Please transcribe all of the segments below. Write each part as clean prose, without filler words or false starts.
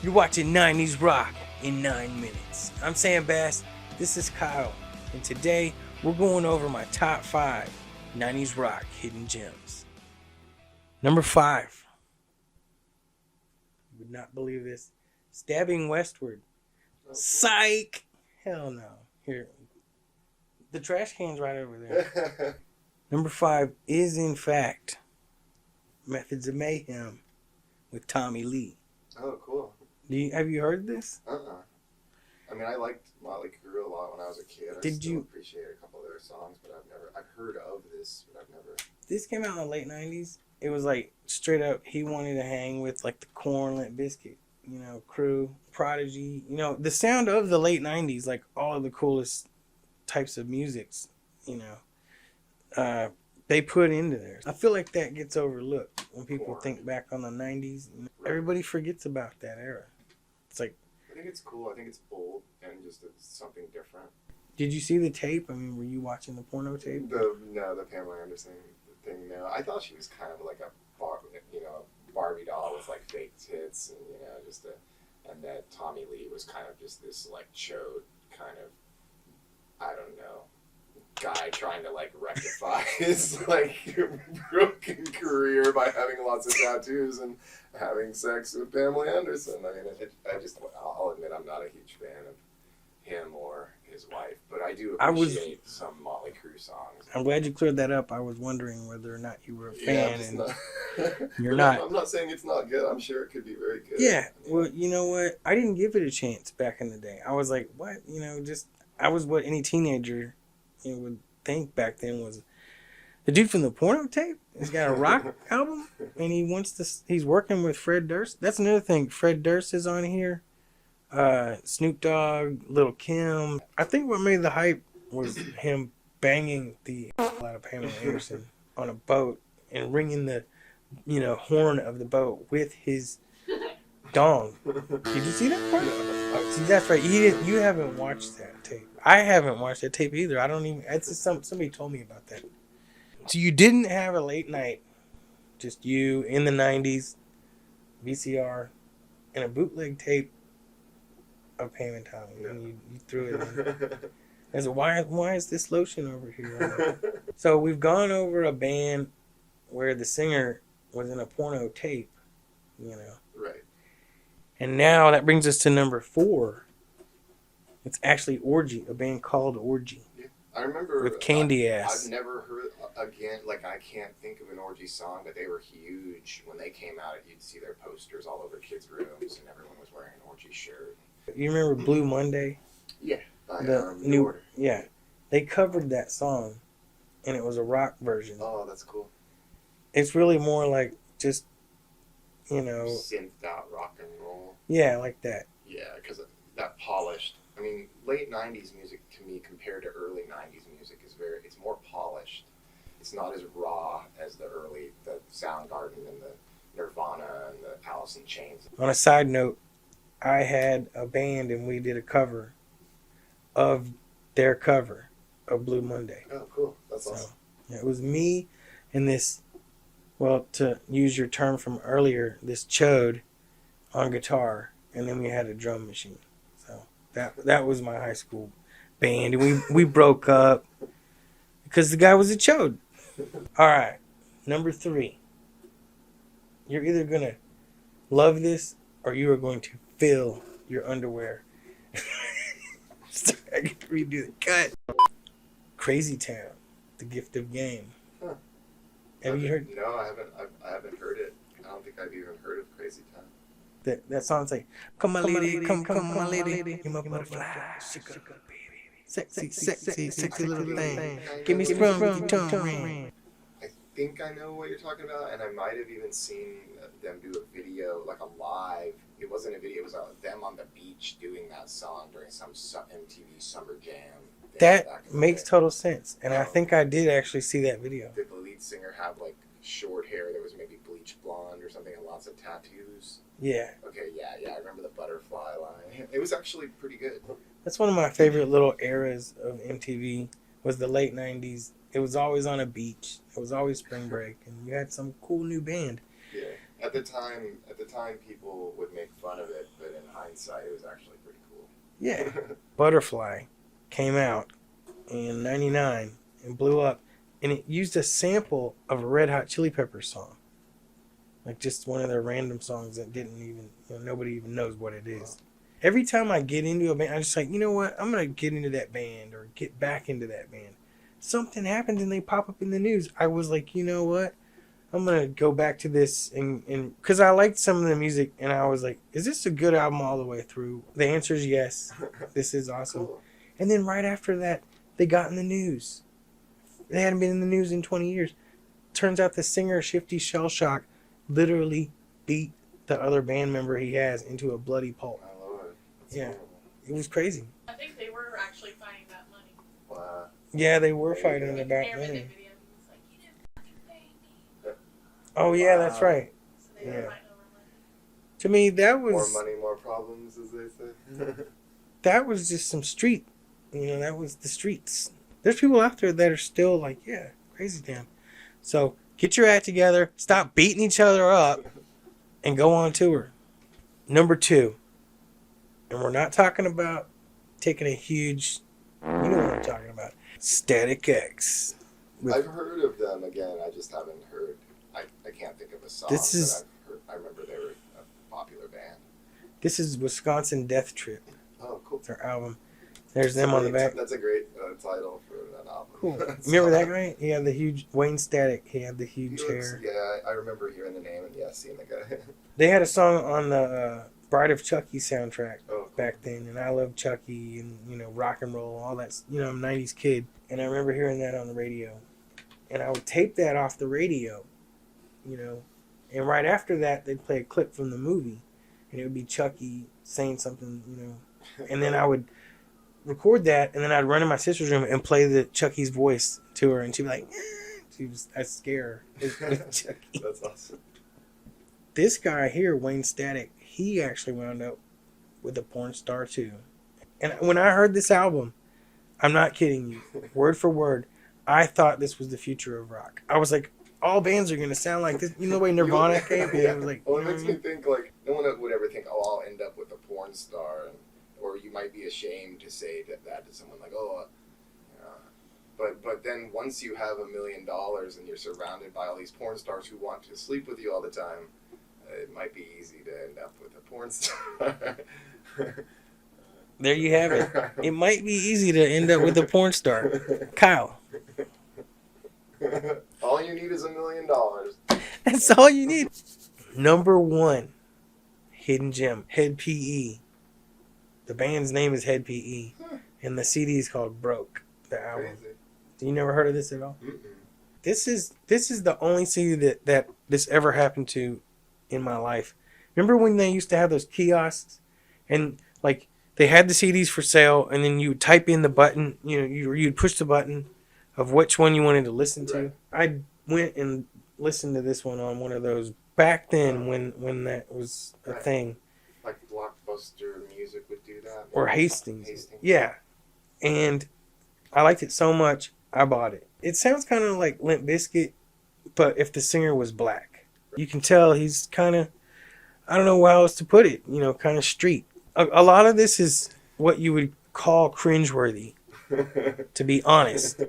You're watching 90s Rock in 9 minutes. I'm Sam Bass, this is Kyle, and today we're going over my top 5 90s Rock hidden gems. Number 5. You would not believe this. Stabbing Westward. Psych! Hell no. Here. The trash can's right over there. Number 5 is, in fact, Methods of Mayhem with Tommy Lee. Oh, cool. Have you heard this? I mean, I liked Motley Crue a lot when I was a kid. Did you appreciate a couple of their songs, but I've heard of this, but I've never. This came out in the late 90s. It was like straight up, he wanted to hang with like the Korn, Limp Bizkit, Crew, Prodigy. The sound of the late 90s, like all of the coolest types of musics, they put into there. I feel like that gets overlooked when people think back on the 90s. Everybody forgets about that era. It's like, I think it's cool. I think it's bold and just it's something different. Did you see the tape? I mean, were you watching the porno tape? The Pamela Anderson thing. No, I thought she was kind of like a Barbie doll with like fake tits and and that Tommy Lee was kind of just this like chode kind of, I don't know, guy trying to like rectify his like broken career by having lots of tattoos and having sex with Pamela Anderson. I mean, I'll admit I'm not a huge fan of him or his wife, but I do appreciate some Motley Crue songs. I'm glad you cleared that up. I was wondering whether or not you were a fan. You're not. not. I'm not saying it's not good. I'm sure it could be very good. Yeah. Well, you know what? I didn't give it a chance back in the day. I was like, what? I was what any teenager would think back then was the dude from the porno tape. He's got a rock album, and he's working with Fred Durst. That's another thing. Fred Durst is on here. Snoop Dogg, Lil' Kim. I think what made the hype was him banging the out of Pamela Anderson on a boat and ringing the, horn of the boat with his dong. Did you see that part? See, that's right. You haven't watched that tape. I haven't watched that tape either. I don't even. It's just somebody told me about that. So you didn't have a late night, just you in the 90s, VCR, and a bootleg tape of Pam and Tommy, and you threw it in. I said, why is this lotion over here? So we've gone over a band where the singer was in a porno tape, Right. And now that brings us to number 4. It's actually Orgy, a band called Orgy. Yeah. I remember with Candy Ass. I've never heard I can't think of an Orgy song, but they were huge when they came out. You'd see their posters all over kids' rooms, and everyone was wearing an Orgy shirt. You remember Blue Monday? Yeah. The new Order. Yeah. They covered that song, and it was a rock version. Oh, that's cool. It's really more like just, synthed out rock and roll. Yeah, like that. Yeah, because that polished. I mean, late 90s music to me compared to early 90s music it's more polished. It's not as raw as the Soundgarden and the Nirvana and the Alice in Chains. On a side note, I had a band and we did a cover of their cover of Blue Monday. Oh, cool. That's awesome. Yeah, it was me and this, well, to use your term from earlier, this chode on guitar, and then we had a drum machine. So that was my high school band, and we broke up because the guy was a chode. All right, number 3. You're either going to love this or you are going to fill your underwear. Sorry, I get to redo the cut. Crazy Town, The Gift of Game. Huh. Have you heard? No, I haven't heard it. I don't think I've even heard of Crazy Town. That song's like, come my lady, come my lady, you're my butterfly, sugar baby, sexy little thing. Give me sprung with your tongue ring. I think I know what you're talking about, and I might have even seen them do a video, like a live. It wasn't a video, it was them on the beach doing that song during some MTV Summer Jam. That makes total sense, and I think I did actually see that video. Did the lead singer have like short hair that was maybe bleached blonde or something and lots of tattoos? Yeah. Okay, yeah, I remember the butterfly line. It was actually pretty good. That's one of my favorite little eras of MTV, was the late 90s. It was always on a beach. It was always spring break, and you had some cool new band. Yeah. At the time, people would make fun of it, but hindsight, it was actually pretty cool. Yeah. Butterfly came out in 99 and blew up. And it used a sample of a Red Hot Chili Peppers song. Like just one of their random songs that didn't even, nobody even knows what it is. Every time I get into a band, I'm just like, you know what? I'm going to get into that band or get back into that band. Something happens and they pop up in the news. I was like, you know what? I'm going to go back to this. And because I liked some of the music and I was like, is this a good album all the way through? The answer is yes. This is awesome. Cool. And then right after that, they got in the news. They hadn't been in the news in 20 years. Turns out the singer, Shifty Shellshock, literally beat the other band member he has into a bloody pulp. My lord. That's Yeah. horrible. It was crazy. I think they were actually fighting that money. Wow. Yeah, they were fighting Like, about Aaron did money. video. He was like, "You didn't fucking pay me." Oh, yeah, that's right. So they were Yeah. fighting over money. To me, that More was money, more problems, as they say. that was just some street. That was the streets. There's people out there that are still like, yeah, crazy town. So get your act together, stop beating each other up, and go on tour. Number 2, and we're not talking about taking a huge, you know what I'm talking about, Static X. I've heard of them again. I just haven't heard. I can't think of a song. This is- But I've heard, I remember they were a popular band. This is Wisconsin Death Trip, Oh, cool. their album. There's them on the back. That's a great title for an album. Cool. Remember that guy? He had the huge Wayne Static. He had the huge hair. Yeah, I remember hearing the name and seeing the guy. They had a song on the Bride of Chucky soundtrack Oh, back then, and I love Chucky and rock and roll, all that. I'm a '90s kid, and I remember hearing that on the radio, and I would tape that off the radio, and right after that they'd play a clip from the movie, and it would be Chucky saying something, and then I would record that, and then I'd run in my sister's room and play the Chucky's voice to her, and she'd be like, I'd scare her with Chucky. That's awesome. This guy here, Wayne Static, he actually wound up with a porn star too. And when I heard this album, I'm not kidding you, word for word, I thought this was the future of rock. I was like, all bands are going to sound like this. You know the way Nirvana came? Yeah. It was like, Well, it makes me think, like, no one would ever think, oh, I'll end up with a porn star. Or you might be ashamed to say that to someone, like, oh, but then once you have $1 million and you're surrounded by all these porn stars who want to sleep with you all the time, it might be easy to end up with a porn star. there you have it. It might be easy to end up with a porn star. Kyle. All you need is $1 million. That's all you need. Number 1, hidden gem, Head PE. The band's name is Head PE, and the CD is called Broke, the album. Crazy. You never heard of this at all? Mm-mm. This is the only CD that this ever happened to in my life. Remember when they used to have those kiosks, and like they had the CDs for sale, and then you would type in the button, you'd push the button of which one you wanted to listen to. Right. I went and listened to this one on one of those back then when that was a Right. thing. Like Blockbuster Music would do that. Or Hastings. Yeah. And I liked it so much, I bought it. It sounds kind of like Limp Bizkit, but if the singer was black. You can tell he's kind of, I don't know how else to put it, kind of street. A lot of this is what you would call cringeworthy, to be honest.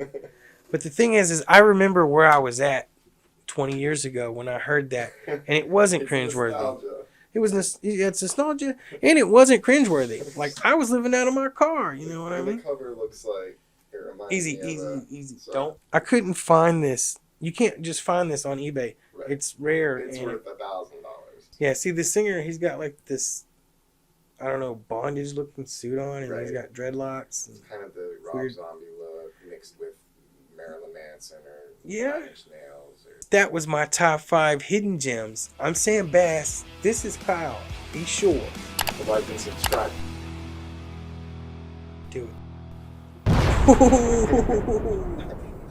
But the thing is I remember where I was at 20 years ago when I heard that, and it wasn't cringeworthy. Nostalgia. It's nostalgia, and it wasn't cringeworthy. Like, I was living out of my car, you know what I And mean? the cover looks like it reminds Easy. me of sorry. Don't. I couldn't find this. You can't just find this on eBay. Right. It's rare. It's and worth $1,000. yeah, see, the singer, he's got like this, I don't know, bondage looking suit on, and he's Right. got dreadlocks. And, It's kind of the Rob Weird. Zombie look mixed with Marilyn Manson or Yeah. Nine Inch Nails. Or... that was my top 5 hidden gems. I'm Sam Bass. This is Kyle. Be sure. Like and subscribe. Do it.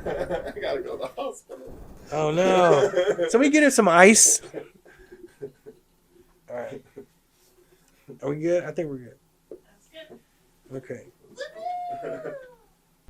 I gotta go to the hospital. Oh no. Somebody get him some ice. All right. Are we good? I think we're good. That's good. Okay. Woohoo!